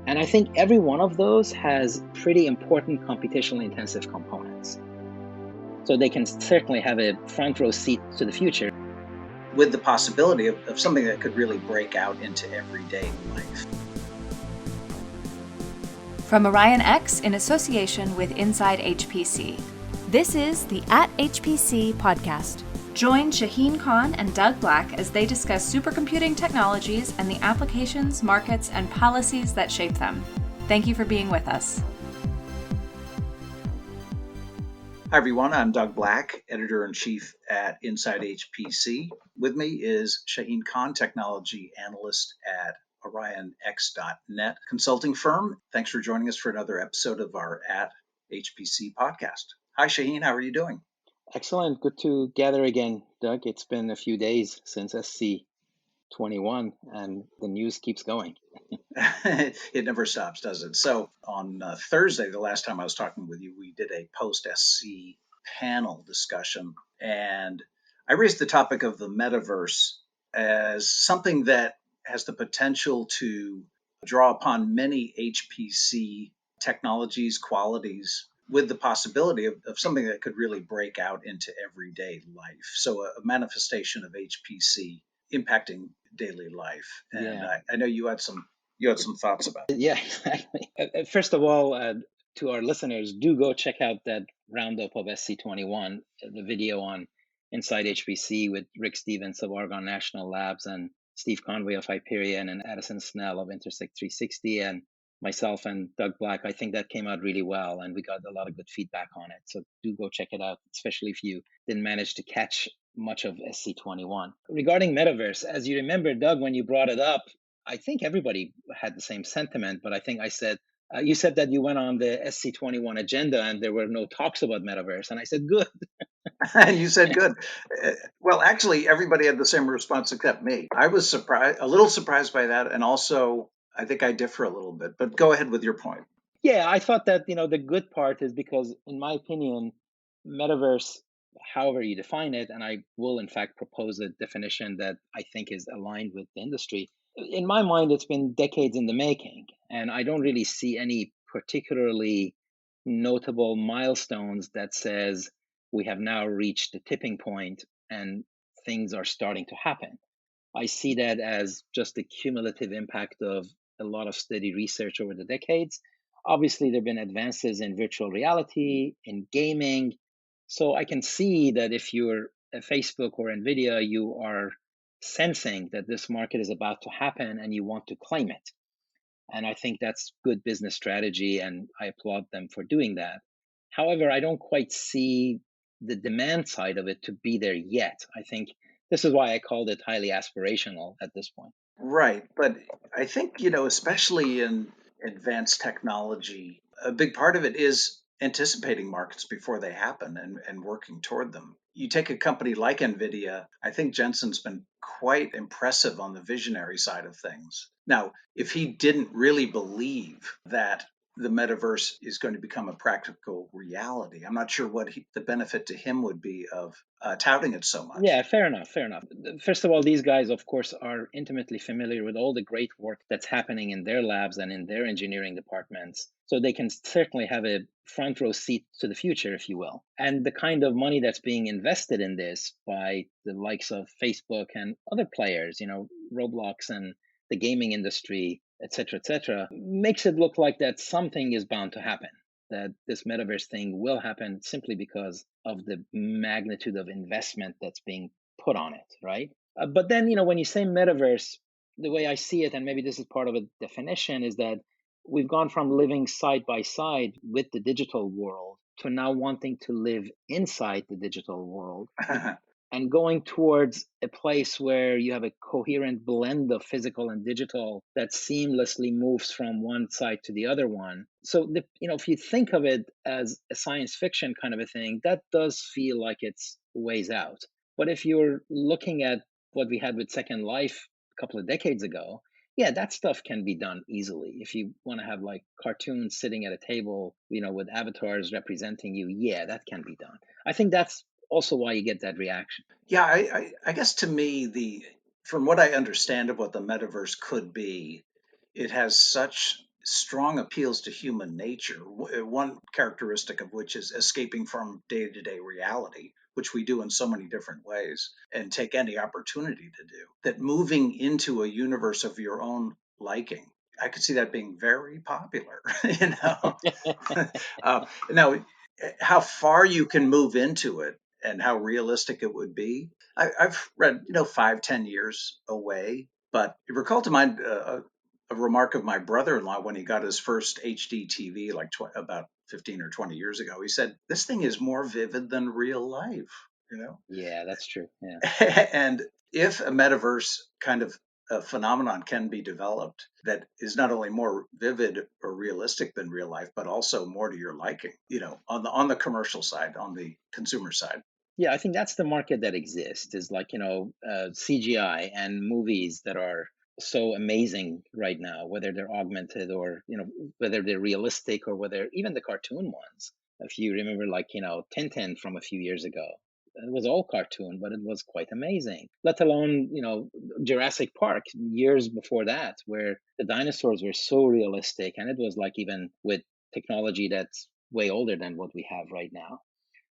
And I think every one of those has pretty important computationally intensive components. So they can certainly have a front row seat to the future. With the possibility of something that could really break out into everyday life. From Orion X in association with Inside HPC, this is the At HPC podcast. Join Shahin Khan and Doug Black as they discuss supercomputing technologies and the applications, markets, and policies that shape them. Thank you for being with us. Hi, everyone. I'm Doug Black, Editor-in-Chief at Inside HPC. With me is Shahin Khan, Technology Analyst at OrionX.net consulting firm. Thanks for joining us for another episode of our At HPC podcast. Hi, Shahin. How are you doing? Excellent. Good to gather again, Doug. It's been a few days since SC21, and the news keeps going. It never stops, does it? So on Thursday, the last time I was talking with you, we did a post-SC panel discussion, and I raised the topic of the metaverse as something that has the potential to draw upon many HPC technologies, qualities, with the possibility of something that could really break out into everyday life. So a manifestation of HPC impacting daily life. And Yeah. I know you had some thoughts about it. Yeah, exactly. First of all, to our listeners, do go check out that roundup of SC21, the video on Inside HPC with Rick Stevens of Argonne National Labs and Steve Conway of Hyperion and Addison Snell of Intersect 360 and myself and Doug Black. I think that came out really well, and we got a lot of good feedback on it. So do go check it out, especially if you didn't manage to catch much of SC21. Regarding Metaverse, as you remember, Doug, when you brought it up, I think everybody had the same sentiment, but I think I said, you said that you went on the SC21 agenda and there were no talks about Metaverse. And I said, good. You said good. Well, actually, everybody had the same response except me. I was surprised, a little surprised by that. And also, I think I differ a little bit, but go ahead with your point. Yeah, I thought that, the good part is because, in my opinion, Metaverse, however you define it, and I will in fact propose a definition that I think is aligned with the industry. In my mind, it's been decades in the making, and I don't really see any particularly notable milestones that says we have now reached the tipping point and things are starting to happen. I see that as just the cumulative impact of a lot of steady research over the decades. Obviously, there have been advances in virtual reality, in gaming. So I can see that if you're a Facebook or NVIDIA, you are sensing that this market is about to happen and you want to claim it. And I think that's good business strategy, and I applaud them for doing that. However, I don't quite see the demand side of it to be there yet. I think this is why I called it highly aspirational at this point. Right. But I think, especially in advanced technology, a big part of it is anticipating markets before they happen and working toward them. You take a company like NVIDIA, I think Jensen's been quite impressive on the visionary side of things. Now, if he didn't really believe that the metaverse is going to become a practical reality, I'm not sure what the benefit to him would be of touting it so much. Yeah, fair enough, fair enough. First of all, these guys, of course, are intimately familiar with all the great work that's happening in their labs and in their engineering departments. So they can certainly have a front row seat to the future, if you will. And the kind of money that's being invested in this by the likes of Facebook and other players, Roblox and the gaming industry, et cetera, makes it look like that something is bound to happen, that this metaverse thing will happen simply because of the magnitude of investment that's being put on it, right? But then, when you say metaverse, the way I see it, and maybe this is part of a definition, is that we've gone from living side by side with the digital world to now wanting to live inside the digital world and going towards a place where you have a coherent blend of physical and digital that seamlessly moves from one side to the other one. So, if you think of it as a science fiction kind of a thing, that does feel like it's ways out. But if you're looking at what we had with Second Life a couple of decades ago, yeah, that stuff can be done easily. If you want to have like cartoons sitting at a table, with avatars representing you, yeah, that can be done. I think that's also why you get that reaction. Yeah, I guess to me, from what I understand of what the metaverse could be, it has such strong appeals to human nature, one characteristic of which is escaping from day to day reality, which we do in so many different ways and take any opportunity to do. That moving into a universe of your own liking, I could see that being very popular. you know, now, how far you can move into it and how realistic it would be, I've read, 5, 10 years away. But it recalled to mind a remark of my brother-in-law when he got his first HD TV, like about 15 or 20 years ago. He said, "This thing is more vivid than real life." You know, Yeah, that's true. Yeah. and if a metaverse kind of a phenomenon can be developed that is not only more vivid or realistic than real life, but also more to your liking, on the commercial side, on the consumer side. Yeah, I think that's the market that exists, is like, CGI and movies that are so amazing right now, whether they're augmented or, whether they're realistic or whether even the cartoon ones. If you remember, like, Tintin from a few years ago, it was all cartoon, but it was quite amazing. Let alone, Jurassic Park years before that, where the dinosaurs were so realistic, and it was like even with technology that's way older than what we have right now.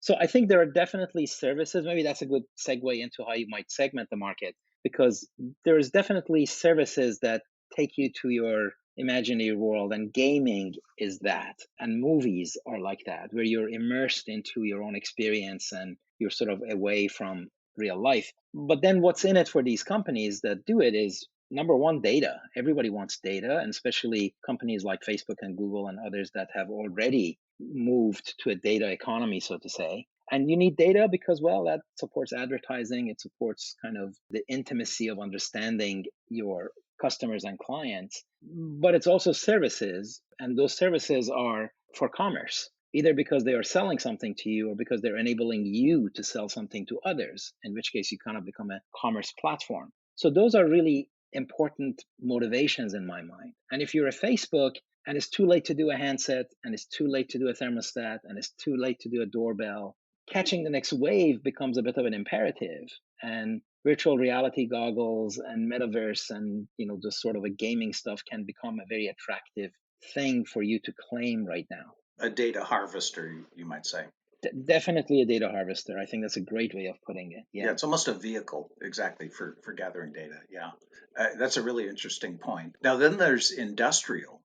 So I think there are definitely services. Maybe that's a good segue into how you might segment the market, because there's definitely services that take you to your imaginary world, and gaming is that, and movies are like that, where you're immersed into your own experience and you're sort of away from real life. But then what's in it for these companies that do it is, number one, data. Everybody wants data, and especially companies like Facebook and Google and others that have already moved to a data economy, so to say. And you need data because, well, that supports advertising. It supports kind of the intimacy of understanding your customers and clients. But it's also services. And those services are for commerce, either because they are selling something to you or because they're enabling you to sell something to others, in which case you kind of become a commerce platform. So those are really important motivations in my mind. And if you're a Facebook and it's too late to do a handset, and it's too late to do a thermostat, and it's too late to do a doorbell, catching the next wave becomes a bit of an imperative. And virtual reality goggles and metaverse and just sort of a gaming stuff can become a very attractive thing for you to claim right now. A data harvester, you might say. Definitely a data harvester. I think that's a great way of putting it. Yeah, Yeah. it's almost a vehicle, exactly, for gathering data. Yeah, that's a really interesting point. Now, then there's industrial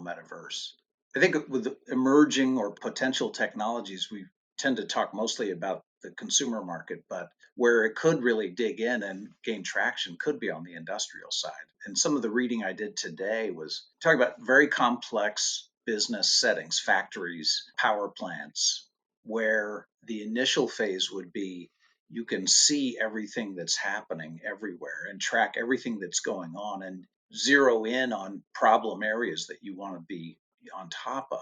metaverse. I think with emerging or potential technologies, we tend to talk mostly about the consumer market, but where it could really dig in and gain traction could be on the industrial side. And some of the reading I did today was talking about very complex business settings, factories, power plants, where the initial phase would be you can see everything that's happening everywhere and track everything that's going on and zero in on problem areas that you want to be on top of.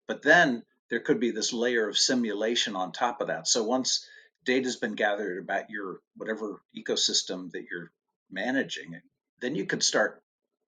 But then there could be this layer of simulation on top of that. So once data's been gathered about your whatever ecosystem that you're managing, then you could start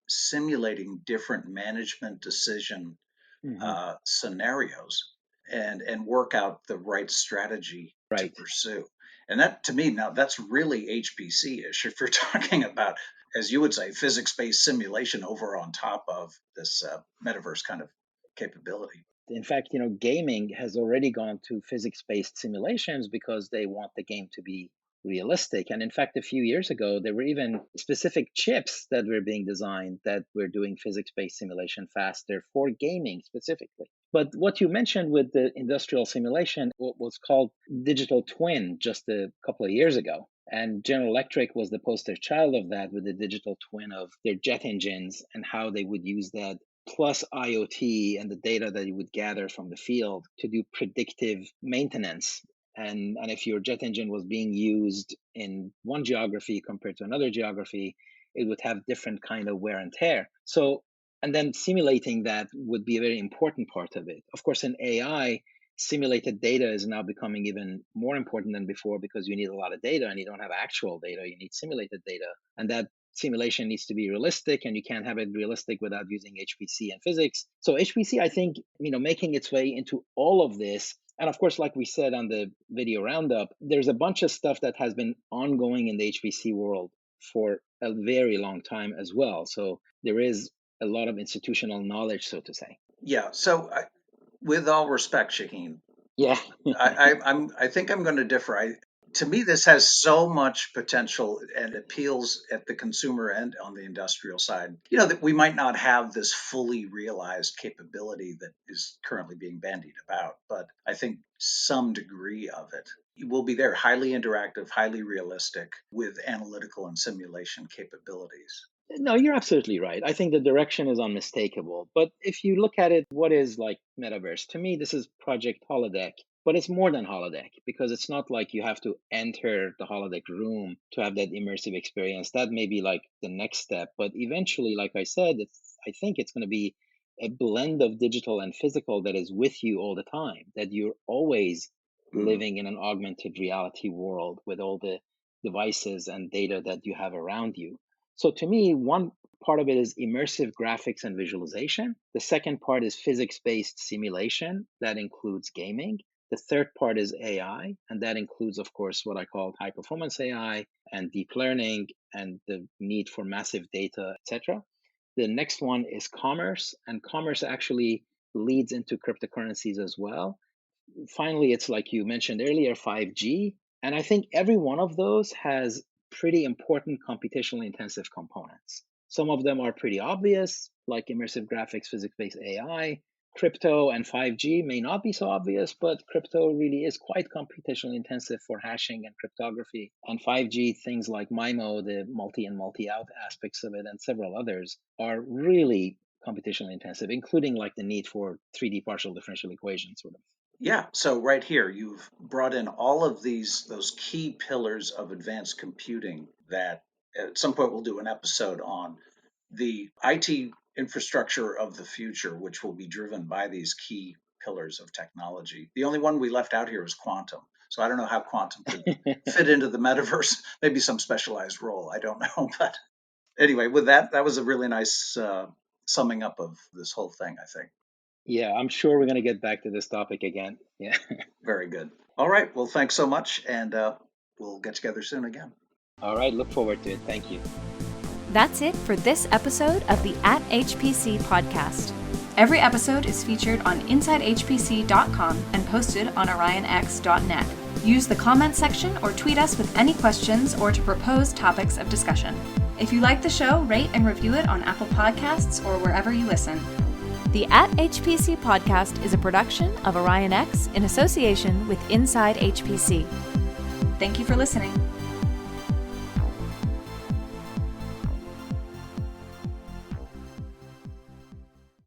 simulating different management decision Hmm. scenarios and work out the right strategy to Right. pursue. And that, to me, now that's really HPC-ish. If you're talking about, as you would say, physics-based simulation over on top of this metaverse kind of capability. In fact, gaming has already gone to physics-based simulations because they want the game to be realistic. And in fact, a few years ago, there were even specific chips that were being designed that were doing physics-based simulation faster for gaming specifically. But what you mentioned with the industrial simulation, what was called digital twin just a couple of years ago. And General Electric was the poster child of that, with the digital twin of their jet engines and how they would use that, plus IoT and the data that you would gather from the field to do predictive maintenance. And if your jet engine was being used in one geography compared to another geography, it would have different kind of wear and tear. So, and then simulating that would be a very important part of it. Of course, in AI, simulated data is now becoming even more important than before, because you need a lot of data and you don't have actual data, you need simulated data. And that simulation needs to be realistic, and you can't have it realistic without using HPC and physics. So HPC, I think, making its way into all of this. And of course, like we said on the video roundup, there's a bunch of stuff that has been ongoing in the HPC world for a very long time as well. So there is a lot of institutional knowledge, so to say. Yeah. So, with all respect, Shaheen, Yeah. I think I'm going to differ. To me, this has so much potential and appeals at the consumer and on the industrial side. That we might not have this fully realized capability that is currently being bandied about, but I think some degree of it will be there, highly interactive, highly realistic, with analytical and simulation capabilities. No, you're absolutely right. I think the direction is unmistakable. But if you look at it, what is like Metaverse? To me, this is Project Holodeck, but it's more than Holodeck because it's not like you have to enter the Holodeck room to have that immersive experience. That may be like the next step. But eventually, like I said, I think it's going to be a blend of digital and physical that is with you all the time, that you're always Mm. living in an augmented reality world with all the devices and data that you have around you. So to me, one part of it is immersive graphics and visualization. The second part is physics-based simulation. That includes gaming. The third part is AI, and that includes, of course, what I call high performance AI and deep learning and the need for massive data, etc. The next one is commerce, and commerce actually leads into cryptocurrencies as well. Finally, it's like you mentioned earlier, 5G. And I think every one of those has pretty important computationally intensive components. Some of them are pretty obvious, like immersive graphics, physics-based AI. Crypto and 5G may not be so obvious, but crypto really is quite computationally intensive for hashing and cryptography. And 5G, things like MIMO, the multi and multi-out aspects of it, and several others are really computationally intensive, including like the need for 3D partial differential equations sort of. Yeah, so right here, you've brought in all of those key pillars of advanced computing that at some point we'll do an episode on the IT infrastructure of the future, which will be driven by these key pillars of technology. The only one we left out here was quantum. So I don't know how quantum could fit into the metaverse, maybe some specialized role. I don't know. But anyway, with that, that was a really nice summing up of this whole thing, I think. Yeah, I'm sure we're going to get back to this topic again. Yeah. Very good. All right. Well, thanks so much. And we'll get together soon again. All right. Look forward to it. Thank you. That's it for this episode of the At HPC podcast. Every episode is featured on InsideHPC.com and posted on OrionX.net. Use the comment section or tweet us with any questions or to propose topics of discussion. If you like the show, rate and review it on Apple Podcasts or wherever you listen. The At HPC podcast is a production of OrionX in association with Inside HPC. Thank you for listening.